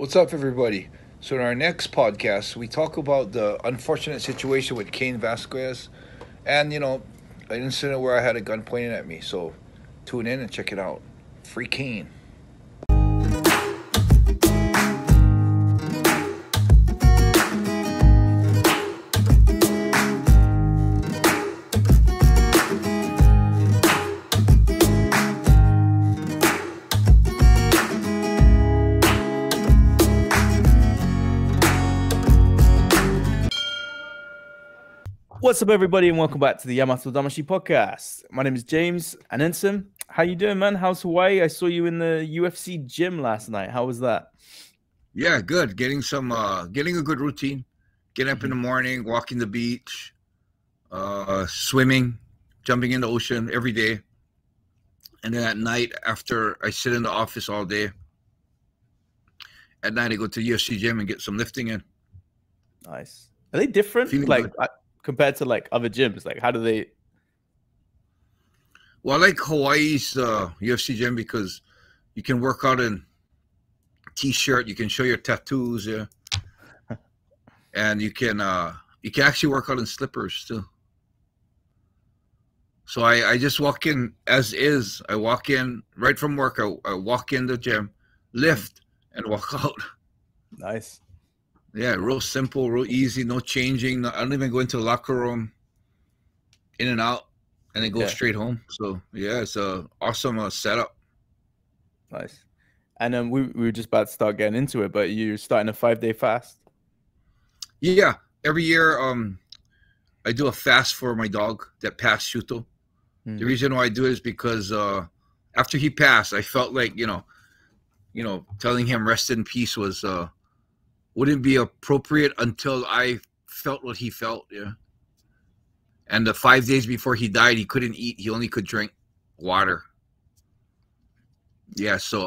What's up, everybody? So, in our next podcast, we talk about the unfortunate situation with Cain Velasquez and, an incident where I had a gun pointed at me. So, tune in and check it out. Free Cain. What's up, everybody, and welcome back to the Yamatodamashii podcast. My name is James and Enson. How you doing, man? How's Hawaii? I saw you in the UFC gym last night. How was that? Yeah, good. Getting a good routine. Getting up in the morning, walking the beach, swimming, jumping in the ocean every day. And then at night, after I sit in the office all day, at night I go to the UFC gym and get some lifting in. Nice. Are they different? Compared to other gyms? How do they? Well, I like Hawaii's UFC gym because you can work out in t-shirt, you can show your tattoos, yeah, and you can actually work out in slippers too. So I just walk in as is. I walk in right from work. I walk in the gym, lift, and walk out. Nice. Yeah, real simple, real easy, no changing. I don't even go into the locker room, in and out, and then go straight home. So, yeah, it's a awesome setup. Nice. And then we were just about to start getting into it, but you're starting a 5-day fast? Yeah, every year I do a fast for my dog that passed Shooto. The reason why I do it is because after he passed, I felt like, telling him rest in peace was wouldn't be appropriate until I felt what he felt, yeah. And the 5 days before he died, he couldn't eat. He only could drink water. Yeah, so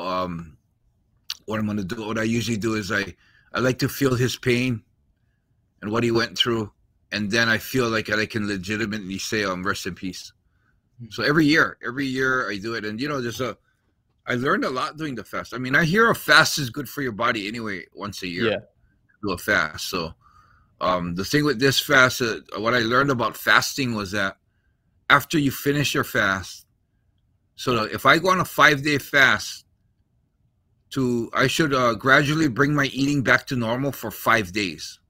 what I'm going to do, what I usually do is I like to feel his pain and what he went through, and then I feel like I can legitimately say, rest in peace. So every year I do it. And, I learned a lot doing the fast. I mean, I hear a fast is good for your body anyway, once a year. Yeah. Do a fast. So the thing with this fast, what I learned about fasting was that after you finish your fast, so if I go on a 5-day fast, I should gradually bring my eating back to normal for 5 days.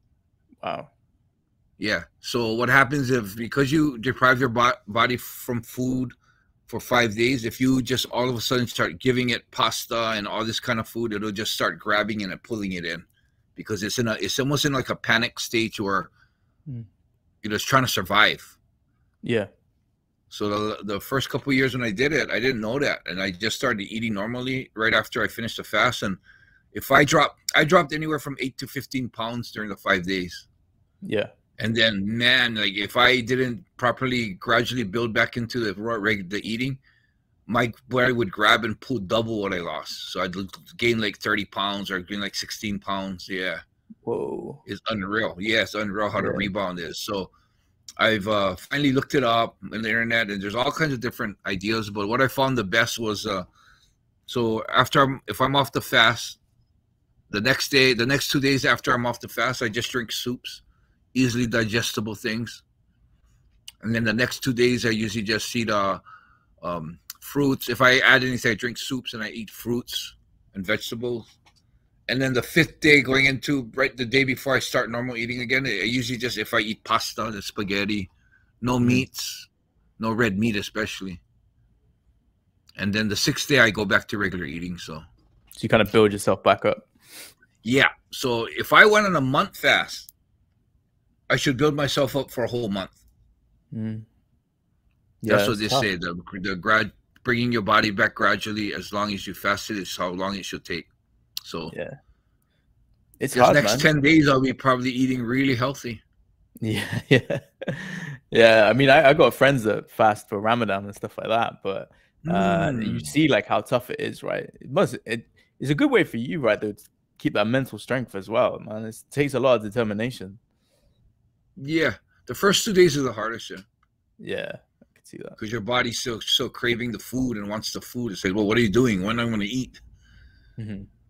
Wow. Yeah. So what happens because you deprive your body from food for 5 days, if you just all of a sudden start giving it pasta and all this kind of food, it'll just start grabbing it and pulling it in, because it's almost in like a panic stage where it's trying to survive. Yeah. So the first couple of years when I did it, I didn't know that, and I just started eating normally right after I finished the fast. And if I dropped anywhere from 8 to 15 pounds during the 5 days. Yeah. And then, man, if I didn't properly gradually build back into the eating, my body would grab and pull double what I lost. So I'd gain like 30 pounds or gain like 16 pounds. Yeah. Whoa. It's unreal. Yeah, it's unreal how the rebound is. So I've finally looked it up on the internet, and there's all kinds of different ideas. But what I found the best was, so if I'm off the fast, the next 2 days after I'm off the fast, I just drink soups, easily digestible things. And then the next 2 days, I usually just eat fruits. If I add anything, I drink soups and I eat fruits and vegetables. And then the 5th day, going into right the day before I start normal eating again, I usually just, if I eat pasta and spaghetti, no meats, no red meat especially. And then the 6th day, I go back to regular eating. So you kind of build yourself back up. Yeah. So if I went on a month fast, I should build myself up for a whole month. Yeah, that's what they say. Bringing your body back gradually, as long as you fasted, is how long it should take. So yeah, it's the hard, next 10 days, I'll be probably eating really healthy. Yeah, yeah. I mean, I got friends that fast for Ramadan and stuff like that, but you see how tough it is, right? It's a good way for you, right, to keep that mental strength as well, man. It takes a lot of determination. Yeah, the first 2 days are the hardest. Yeah, I can see that, because your body's so craving the food and wants the food. It's like, well, what are you doing? When am I going to eat?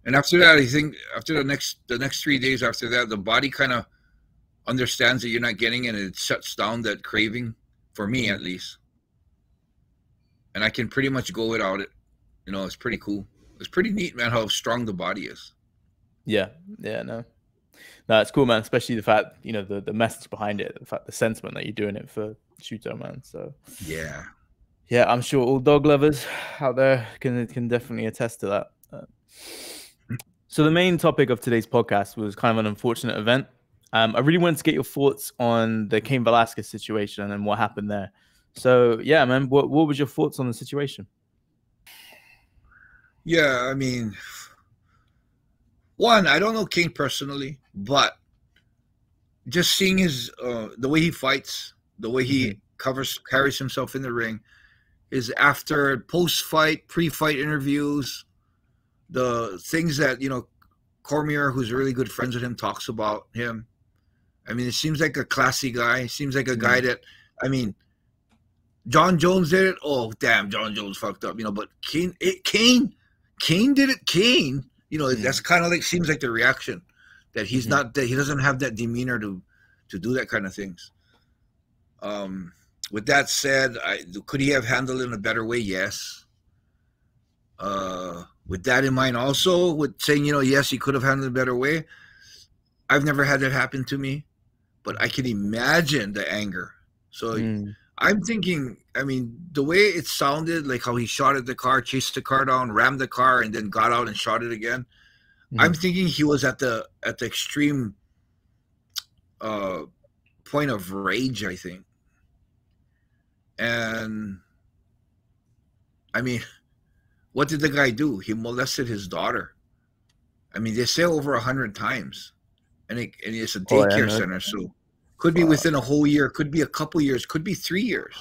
And after that, I think after the next 3 days after that, the body kind of understands that you're not getting it, and it shuts down that craving, for me at least. And I can pretty much go without it. You know, it's pretty cool. It's pretty neat, man, how strong the body is. Yeah, no, it's cool, man. Especially the fact, you know, the message behind it, the fact, the sentiment that you're doing it for Shooto, man. So yeah, I'm sure all dog lovers out there can definitely attest to that. So the main topic of today's podcast was kind of an unfortunate event. I really wanted to get your thoughts on the Cain Velasquez situation and what happened there. So yeah, man, what was your thoughts on the situation? Yeah, I mean, one, I don't know Cain personally, but just seeing his the way he fights, the way he carries himself in the ring, his after, post-fight, pre-fight interviews, the things that, you know, Cormier, who's really good friends with him, talks about him. I mean, it seems like a classy guy. It seems like a guy that, I mean, John Jones did it. Oh, damn, John Jones fucked up, you know. But Cain did it. Cain, you know, that's kind of like, seems like the reaction that he's not, that he doesn't have that demeanor to do that kind of things. With that said, could he have handled it in a better way? Yes. With that in mind, also with saying, you know, yes, he could have handled it a better way. I've never had that happen to me, but I can imagine the anger. So I'm thinking, I mean, the way it sounded, like how he shot at the car, chased the car down, rammed the car, and then got out and shot it again. I'm thinking he was at the extreme point of rage, I think. And I mean, what did the guy do? He molested his daughter. I mean, they say over 100 times, and it's a daycare center, so could be within a whole year, could be a couple years, could be 3 years.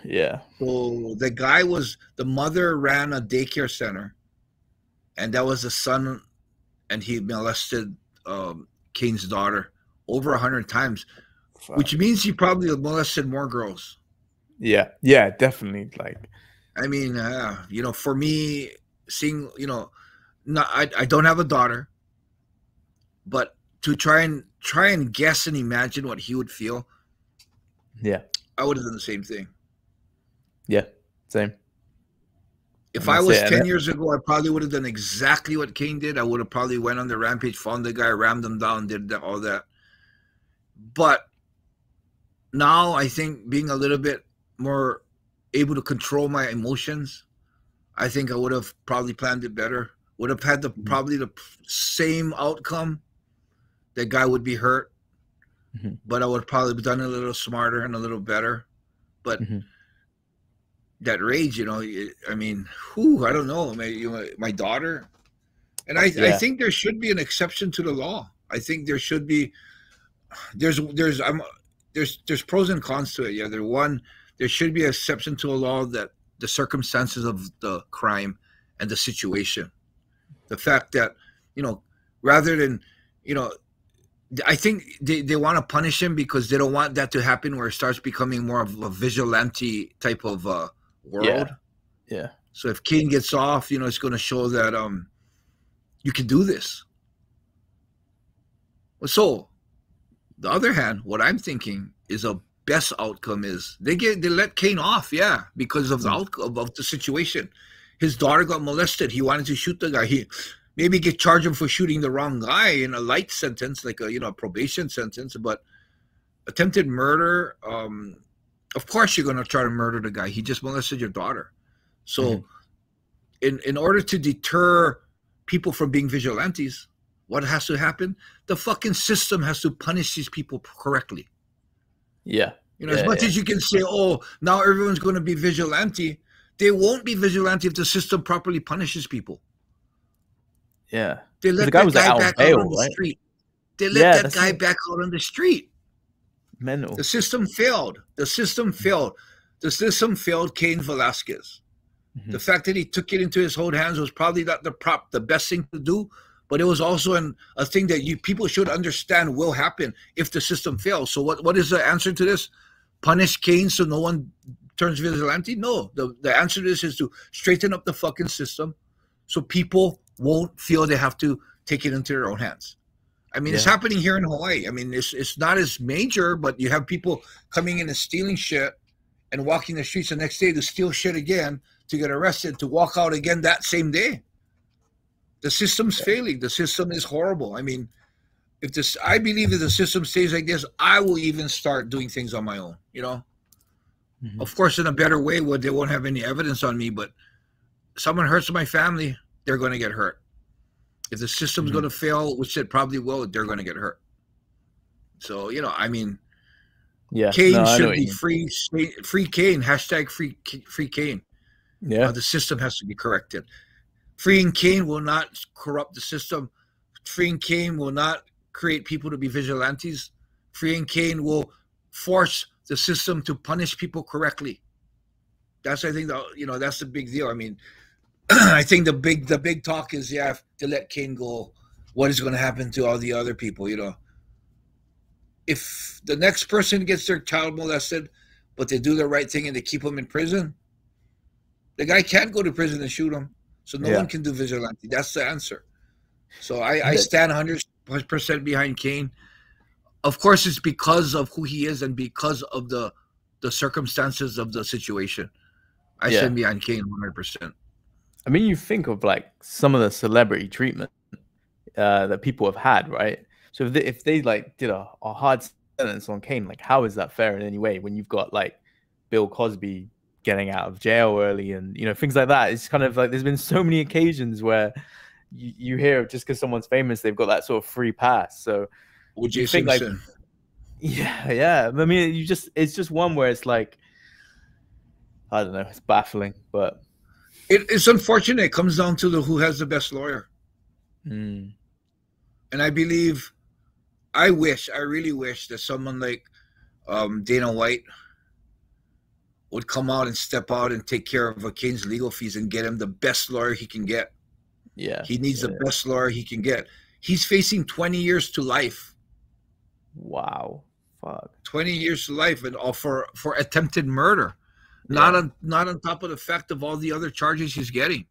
Yeah. So the mother ran a daycare center, and that was the son, and he molested Cain's daughter over 100 times, which means he probably molested more girls. Yeah, definitely. Like, I mean, you know, for me, seeing, you know, I don't have a daughter, but to try and guess and imagine what he would feel, I would have done the same thing. Yeah, same. If I was 10 years ago, I probably would have done exactly what Cain did. I would have probably went on the rampage, found the guy, rammed him down, did all that. But now I think being a little bit more able to control my emotions, I think I would have probably planned it better. Would have had probably the same outcome. That guy would be hurt, but I would have probably done it a little smarter and a little better. But that rage, you know, I mean, I don't know. My daughter, and I think there should be an exception to the law. I think there should be. There's pros and cons to it. Yeah, there should be an exception to a law that the circumstances of the crime and the situation, the fact that, you know, rather than, you know, I think they want to punish him because they don't want that to happen where it starts becoming more of a vigilante type of world. Yeah. So if Cain gets off, you know, it's going to show that you can do this. So, the other hand, what I'm thinking is a best outcome is they let Cain off, because of the outcome of the situation. His daughter got molested. He wanted to shoot the guy. He maybe charge him for shooting the wrong guy in a light sentence, like a probation sentence, but attempted murder. Of course, you're going to try to murder the guy. He just molested your daughter. So, in order to deter people from being vigilantes, what has to happen? The fucking system has to punish these people correctly. Yeah. You know, as much as you can say, oh, now everyone's going to be vigilante, they won't be vigilante if the system properly punishes people. Yeah. They let that guy back out on the street. They let that guy back out on the street. Mental. The system failed. The system failed. The system failed Cain Velasquez. The fact that he took it into his own hands was probably not the best thing to do, but it was also a thing that people should understand will happen if the system fails. So what is the answer to this? Punish Cain so no one turns vigilante? No. The answer to this is to straighten up the fucking system so people won't feel they have to take it into their own hands. I mean, it's happening here in Hawaii. I mean, it's not as major, but you have people coming in and stealing shit and walking the streets the next day to steal shit again, to get arrested, to walk out again that same day. The system's failing. The system is horrible. I mean, I believe if the system stays like this, I will even start doing things on my own, you know? Mm-hmm. Of course, in a better way where they won't have any evidence on me, but someone hurts my family, they're going to get hurt. If the system's going to fail, which it probably will, they're going to get hurt. So, you know, I mean, Cain should be free. Free Cain. Hashtag free Cain. Yeah. The system has to be corrected. Freeing Cain will not corrupt the system. Freeing Cain will not create people to be vigilantes. Freeing Cain will force the system to punish people correctly. That's, I think, that's the big deal. I mean, I think the big talk is to let Cain go. What is going to happen to all the other people? You know, if the next person gets their child molested, but they do the right thing and they keep him in prison, the guy can't go to prison and shoot him. So no one can do vigilante. That's the answer. So I stand 100% behind Cain. Of course, it's because of who he is and because of the circumstances of the situation. I stand behind Cain 100%. I mean, you think of like some of the celebrity treatment that people have had, right? So if they like did a hard sentence on Cain, like how is that fair in any way when you've got like Bill Cosby getting out of jail early and, you know, things like that? It's kind of like there's been so many occasions where you hear just because someone's famous, they've got that sort of free pass. So would you think like, yeah. I mean, it's just one where it's like, I don't know, it's baffling, but it's unfortunate. It comes down to who has the best lawyer. And I believe, I really wish that someone like Dana White would come out and step out and take care of Cain's legal fees and get him the best lawyer he can get. Yeah. He needs the best lawyer he can get. He's facing 20 years to life. Wow. Fuck. 20 years to life, and all for attempted murder. Not on top of the fact of all the other charges he's getting.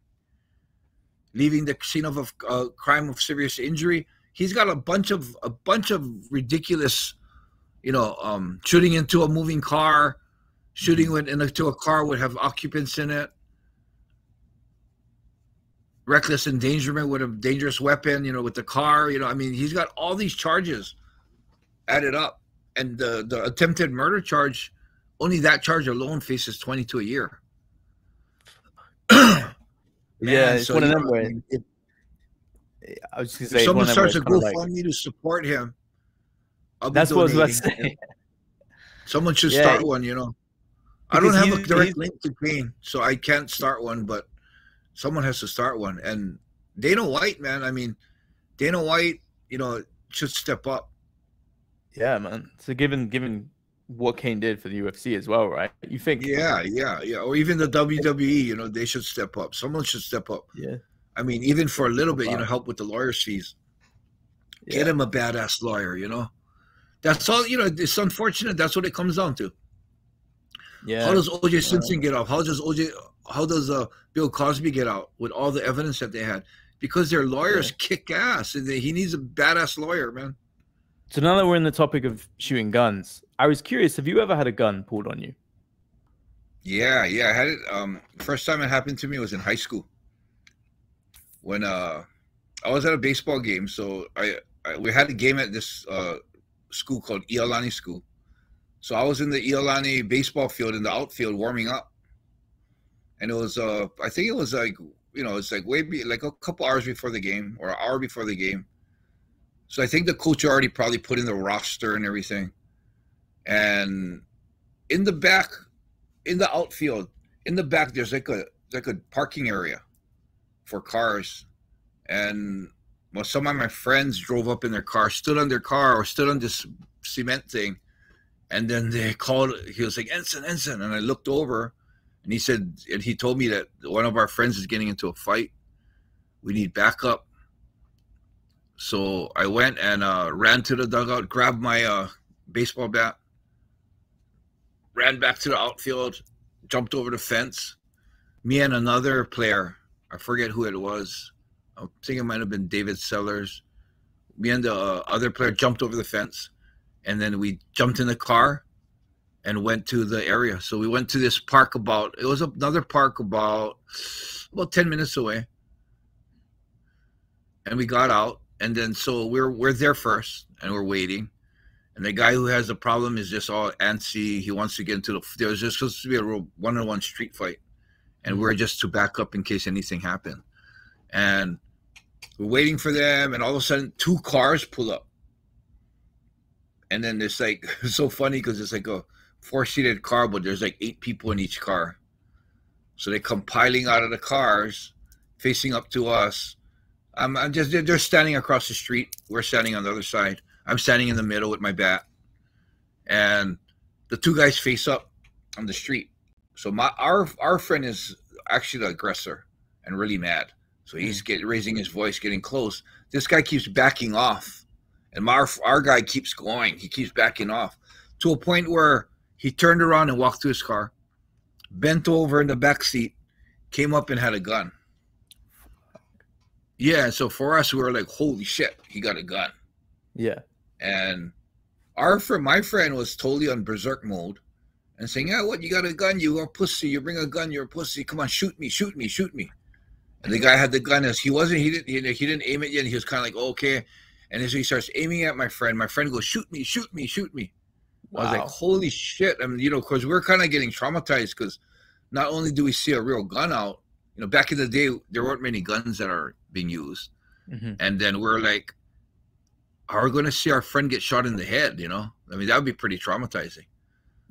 Leaving the scene of a crime of serious injury. He's got a bunch of ridiculous, you know, shooting into a moving car, shooting into a car would have occupants in it, reckless endangerment with a dangerous weapon, you know, with the car, you know. I mean, he's got all these charges added up, and the attempted murder charge, only that charge alone faces 22 a year. It's one of them where I was just gonna say, if someone starts a GoFundMe to support him, that's what I was about to say. Someone should start one, you know. I don't have a direct link to Cain, so I can't start one, but someone has to start one. And Dana White, man, I mean, Dana White, you know, should step up. Yeah, man. So given what Cain did for the UFC as well, right? You think? Yeah. Or even the WWE, you know, they should step up. Someone should step up. Yeah. I mean, even for a little bit, you know, help with the lawyer's fees. Get him a badass lawyer, you know. That's all, you know, it's unfortunate. That's what it comes down to. Yeah. How does O.J. Simpson get off? How does Bill Cosby get out with all the evidence that they had? Because their lawyers kick ass, and he needs a badass lawyer, man. So now that we're in the topic of shooting guns, I was curious, have you ever had a gun pulled on you? Yeah, I had it. First time it happened to me was in high school. When I was at a baseball game, so we had a game at this school called Iolani School. So I was in the Iolani baseball field in the outfield warming up, and it was I think it was like, you know, it's like like a couple hours before the game or an hour before the game. So I think the coach already probably put in the roster and everything. And in the back, in the outfield, in the back, there's like a parking area for cars. And well, some of my friends drove up in their car, stood on their car or stood on this cement thing. And then they called, he was like, Enson. And I looked over, and he told me that one of our friends is getting into a fight. We need backup. So I went and ran to the dugout, grabbed my baseball bat, ran back to the outfield, jumped over the fence. Me and another player, I forget who it was, I think it might have been David Sellers. Me and the other player jumped over the fence, and then we jumped in the car and went to the area. So we went to this park it was another park about 10 minutes away. And we got out, and then so we're there first, and we're waiting. And the guy who has the problem is just all antsy. He wants to get into there was just supposed to be a real one-on-one street fight, and we're just to back up in case anything happened. And we're waiting for them, and all of a sudden 2 cars pull up. And then it's like, it's so funny because it's like a 4-seated car, but there's like 8 people in each car. So they come piling out of the cars, facing up to us. They're standing across the street. We're standing on the other side. I'm standing in the middle with my bat. And the 2 guys face up on the street. So our friend is actually the aggressor and really mad. So he's raising his voice, getting close. This guy keeps backing off. And our guy keeps going. He keeps backing off to a point where he turned around and walked to his car, bent over in the back seat, came up and had a gun. Yeah, so for us, we were like, holy shit, he got a gun. Yeah. And my friend was totally on berserk mode and saying, yeah, what, you got a gun? You're a pussy. You bring a gun, you're a pussy. Come on, shoot me, shoot me, shoot me. And the guy had the gun. He didn't aim it yet. He was kind of like, okay. And as he starts aiming at my friend goes, shoot me, shoot me, shoot me. Wow. I was like, holy shit. I mean, because we're kind of getting traumatized because not only do we see a real gun out, back in the day, there weren't many guns that are being used. And then we're like, are we going to see our friend get shot in the head? I mean, that would be pretty traumatizing.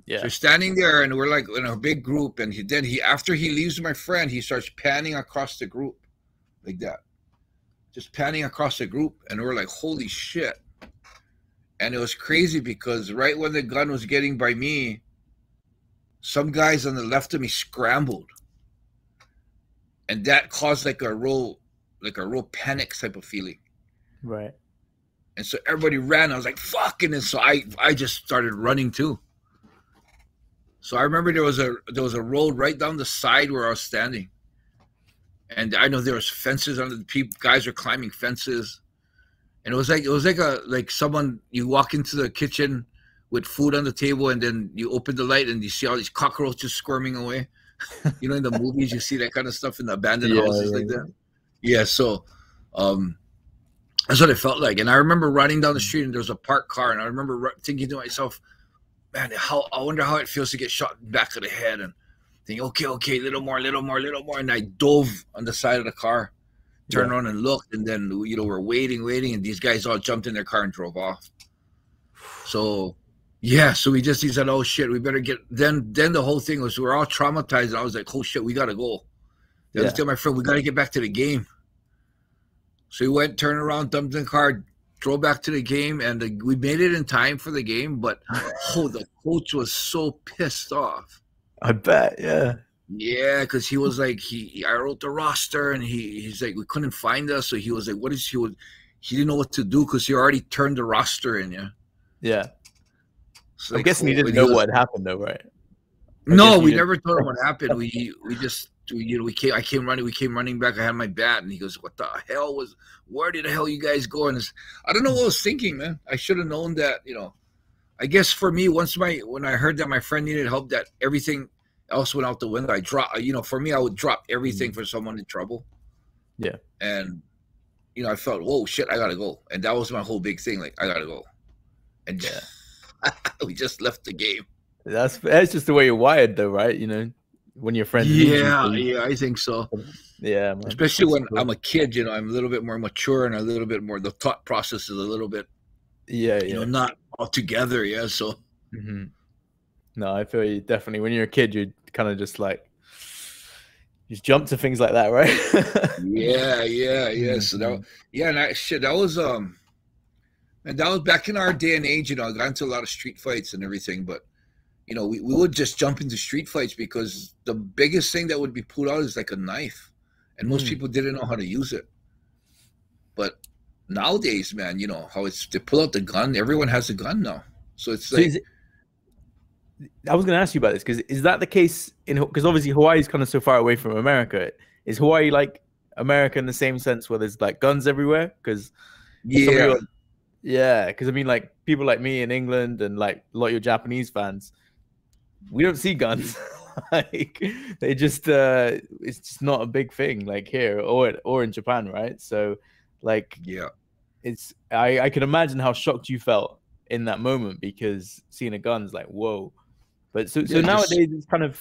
Yeah. So we're standing there and we're like in a big group. And after he leaves my friend, he starts panning across the group like that. Just panning across the group. And we're like, holy shit. And it was crazy because right when the gun was getting by me, some guys on the left of me scrambled. And that caused like a real panic type of feeling. Right. And so everybody ran. I was like, fuck. And then so I just started running too. So I remember there was a road right down the side where I was standing. And I know there was fences under the people. Guys were climbing fences. And it was like someone, you walk into the kitchen with food on the table and then you open the light and you see all these cockroaches squirming away. In the movies, you see that kind of stuff in the abandoned houses like that. Yeah, so that's what it felt like. And I remember riding down the street and there was a parked car. And I remember thinking to myself, man, I wonder how it feels to get shot in the back of the head. And thinking, okay, little more. And I dove on the side of the car, turned around and looked. And then, we're waiting. And these guys all jumped in their car and drove off. So... yeah, so he said, oh shit, we better get. Then the whole thing was we're all traumatized. And I was like, oh shit, we gotta go. Then I tell my friend, we gotta get back to the game. So we went, turned around, dumped in the car, drove back to the game, and we made it in time for the game. But the coach was so pissed off. I bet, yeah. Yeah, because he was like, I wrote the roster, and he's like, we couldn't find us, so he was like, he didn't know what to do because he already turned the roster in, yeah. Yeah. So I'm guessing he didn't know what happened though, right? No, we never told him what happened. We came running back. I had my bat, and he goes, "What the hell where did the hell you guys go?" And I don't know what I was thinking, man. I should have known that, I guess for me, when I heard that my friend needed help, that everything else went out the window. I dropped, for me, I would drop everything for someone in trouble. Yeah. And, I felt, whoa, shit, I gotta go. And that was my whole big thing. Like, I gotta go. And yeah. We just left the game. That's just the way you're wired, though, right? When your friends. Yeah, I think so. Yeah, man. Especially when I'm a kid, I'm a little bit more mature and a little bit more. The thought process is a little bit. Yeah. Not all together. Yeah. So. Mm-hmm. No, I feel you definitely. When you're a kid, you kind of just like just jump to things like that, right? Yeah. So that was and that was back in our day and age, I got into a lot of street fights and everything, but, we would just jump into street fights because the biggest thing that would be pulled out is like a knife. And most people didn't know how to use it. But nowadays, man, how they pull out the gun. Everyone has a gun now. So it's like... I was going to ask you about this because is that the case because obviously Hawaii is kind of so far away from America. Is Hawaii like America in the same sense where there's like guns everywhere? Because Yeah. yeah, because I mean, like people like me in England and like a lot of your Japanese fans, we don't see guns. Like they just it's just not a big thing like here or in Japan, right? So like Yeah. it's I can imagine how shocked you felt in that moment, because seeing a gun's like, whoa. But so nowadays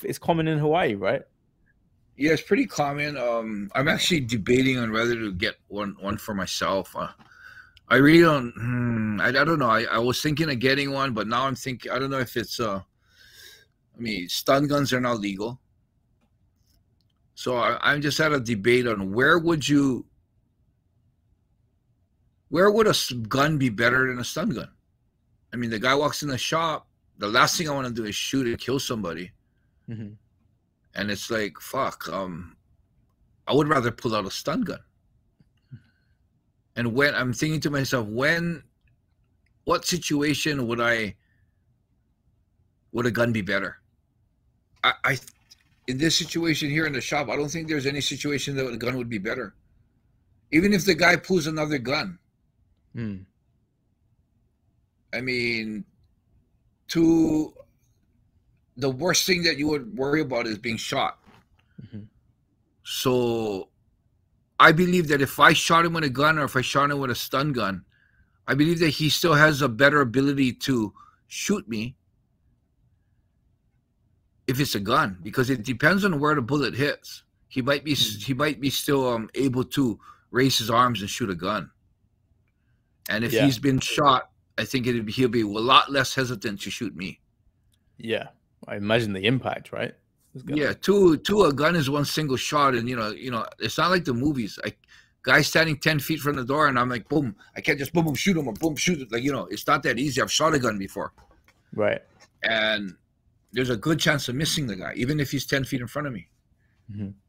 it's common in Hawaii, right? Yeah, it's pretty common. I'm actually debating on whether to get one for myself. I really don't. I don't know. I was thinking of getting one, but now I'm thinking. I don't know if it's. I mean, stun guns are now legal, so I'm just at a debate on where would a gun be better than a stun gun? I mean, the guy walks in the shop. The last thing I want to do is shoot and kill somebody, and it's like, fuck. I would rather pull out a stun gun. And when I'm thinking to myself, what situation would a gun be better? I in this situation here in the shop, I don't think there's any situation that a gun would be better. Even if the guy pulls another gun. I mean, the worst thing that you would worry about is being shot. So I believe that if I shot him with a gun or if I shot him with a stun gun, I believe that he still has a better ability to shoot me if it's a gun, because it depends on where the bullet hits. He might be still able to raise his arms and shoot a gun. And if he's been shot, I think he'll be a lot less hesitant to shoot me. Yeah, I imagine the impact, right? Yeah, a gun is one single shot, and you know, it's not like the movies. Like guy standing 10 feet from the door, and I'm like, boom, I can't just boom shoot him or boom shoot it. Like, you know, it's not that easy. I've shot a gun before, right? And there's a good chance of missing the guy, even if he's 10 feet in front of me.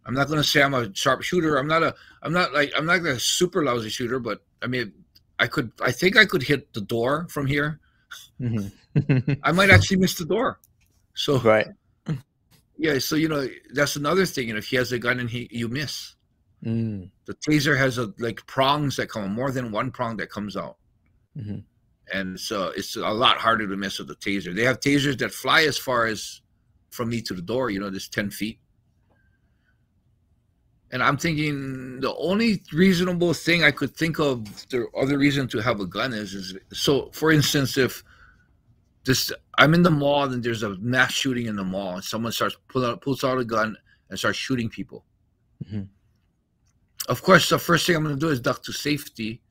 I'm not going to say I'm a sharp shooter. I'm not a super lousy shooter, but I mean, I think I could hit the door from here. I might actually miss the door. So right. Yeah, so you know, that's another thing. You know, if he has a gun and you miss, the taser has like prongs that come, more than one prong that comes out, and so it's a lot harder to miss with the taser. They have tasers that fly as far as from me to the door. You know, this 10 feet. And I'm thinking the only reasonable thing I could think of, the other reason to have a gun is so. For instance, if I'm in the mall and there's a mass shooting in the mall, and someone pulls out a gun and starts shooting people. Of course, the first thing I'm going to do is duck to safety,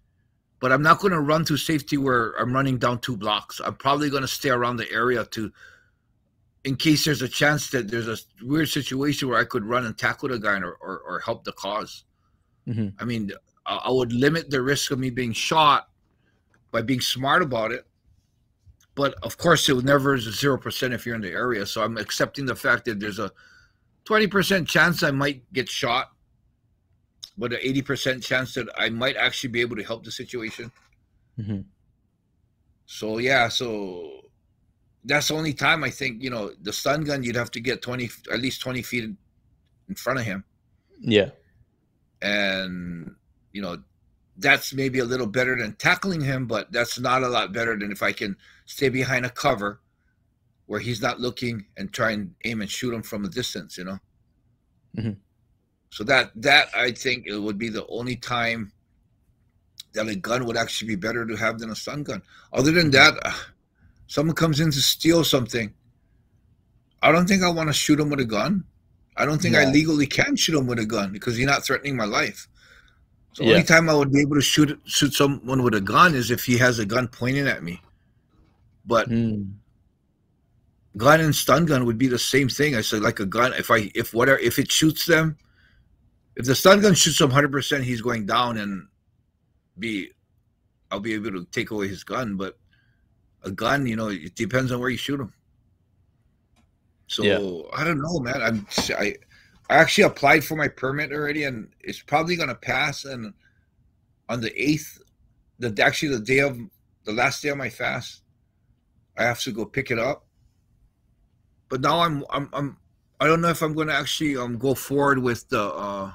but I'm not going to run to safety where I'm running down 2 blocks. I'm probably going to stay around the area in case there's a chance that there's a weird situation where I could run and tackle the guy or help the cause. I mean, I would limit the risk of me being shot by being smart about it. But of course, it never is 0% if you're in the area. So I'm accepting the fact that there's a 20% chance I might get shot, but an 80% chance that I might actually be able to help the situation. So yeah, so that's the only time I think, you know, the stun gun, you'd have to get at least 20 feet in front of him. Yeah. And, you know, that's maybe a little better than tackling him, but that's not a lot better than if I can stay behind a cover where he's not looking and try and aim and shoot him from a distance, you know? So that I think it would be the only time that a gun would actually be better to have than a stun gun. Other than that, someone comes in to steal something, I don't think I want to shoot him with a gun. I don't think I legally can shoot him with a gun because he's not threatening my life. So the only time I would be able to shoot someone with a gun is if he has a gun pointing at me. But gun and stun gun would be the same thing. I said, like a gun, if it shoots them, if the stun gun shoots him 100%, he's going down, and I'll be able to take away his gun. But a gun, you know, it depends on where you shoot him. So I don't know, man. I actually applied for my permit already, and it's probably gonna pass. And on the 8th, the last day of my fast, I have to go pick it up. But now I don't know if I'm gonna actually go forward with the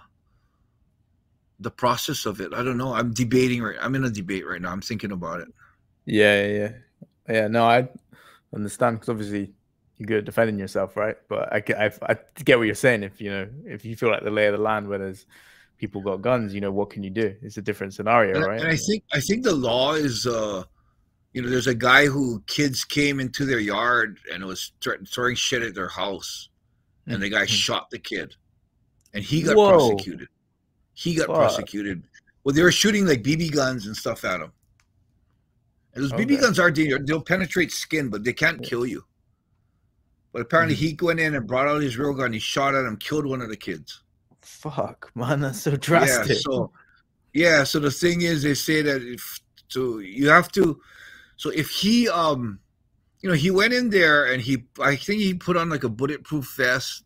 the process of it. I don't know. I'm debating I'm in a debate right now. I'm thinking about it. Yeah. No, I understand, because obviously you're good at defending yourself, right? But I get what you're saying. If you feel like the lay of the land where there's people got guns, what can you do? It's a different scenario, right? And I think the law is, there's a guy who kids came into their yard and was throwing shit at their house, and the guy shot the kid, and he got prosecuted. He got prosecuted. Well, they were shooting like BB guns and stuff at him. And those BB guns are dangerous. They'll penetrate skin, but they can't kill you. But apparently he went in and brought out his real gun. He shot at him, killed one of the kids. Fuck, man, that's so drastic. So the thing is, they say that if he he went in there and I think he put on like a bulletproof vest.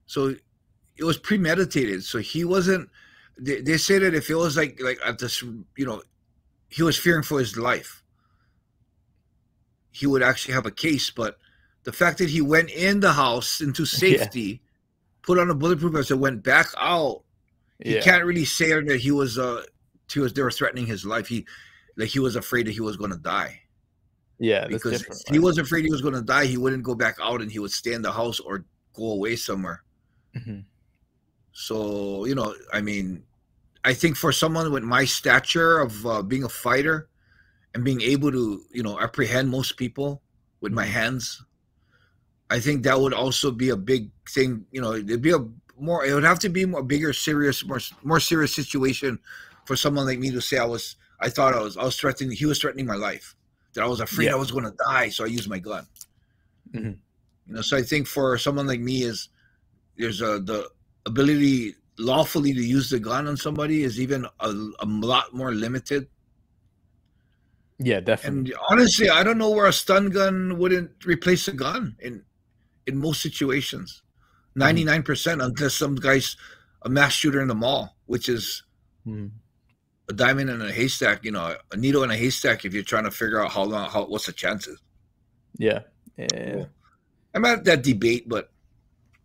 So it was premeditated. So he wasn't. They say that if it was like at this, he was fearing for his life, he would actually have a case. But the fact that he went in the house into safety, put on a bulletproof vest, and went back out, he can't really say that they were threatening his life. He was afraid that he was going to die. Yeah, because if he was afraid he was going to die, he wouldn't go back out, and he would stay in the house or go away somewhere. So I mean, I think for someone with my stature of being a fighter and being able to apprehend most people with my hands, I think that would also be a big thing. It would have to be more serious situation for someone like me to say I was threatening. He was threatening my life. That I was afraid I was going to die, so I used my gun. So I think for someone like me, there's the ability lawfully to use the gun on somebody is even a lot more limited. Yeah, definitely. And honestly, I don't know where a stun gun wouldn't replace a gun in most situations. 99%, unless some guy's a mass shooter in the mall, which is a diamond in a haystack, a needle in a haystack if you're trying to figure out what's the chances. Yeah. Well, I'm at that debate, but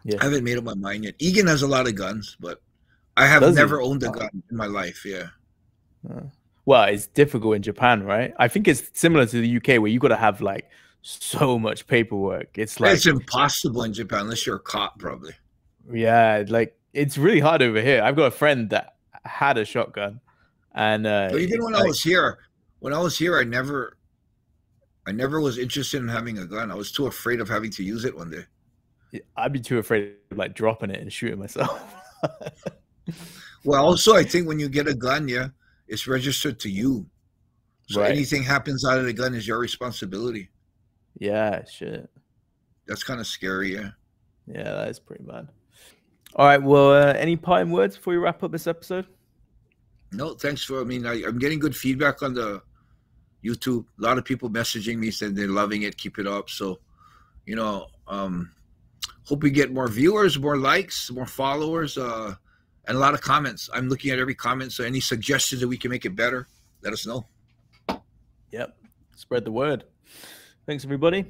I haven't made up my mind yet. Egan has a lot of guns, but I have never owned a gun in my life. Yeah. Well, it's difficult in Japan, right? I think it's similar to the UK where you got to have like so much paperwork. It's impossible in Japan unless you're a cop, probably. Yeah, like it's really hard over here. I've got a friend that had a shotgun, and even when I was here, I never was interested in having a gun. I was too afraid of having to use it one day. I'd be too afraid of like dropping it and shooting myself. Well, also, I think when you get a gun, it's registered to you. So anything happens out of the gun is your responsibility. Yeah, shit. That's kind of scary, yeah. Yeah, that is pretty bad. All right, well, any parting words before we wrap up this episode? No, thanks I'm getting good feedback on the YouTube. A lot of people messaging me saying they're loving it, keep it up. So, hope we get more viewers, more likes, more followers, and a lot of comments. I'm looking at every comment, so any suggestions that we can make it better, let us know. Yep. Spread the word. Thanks, everybody.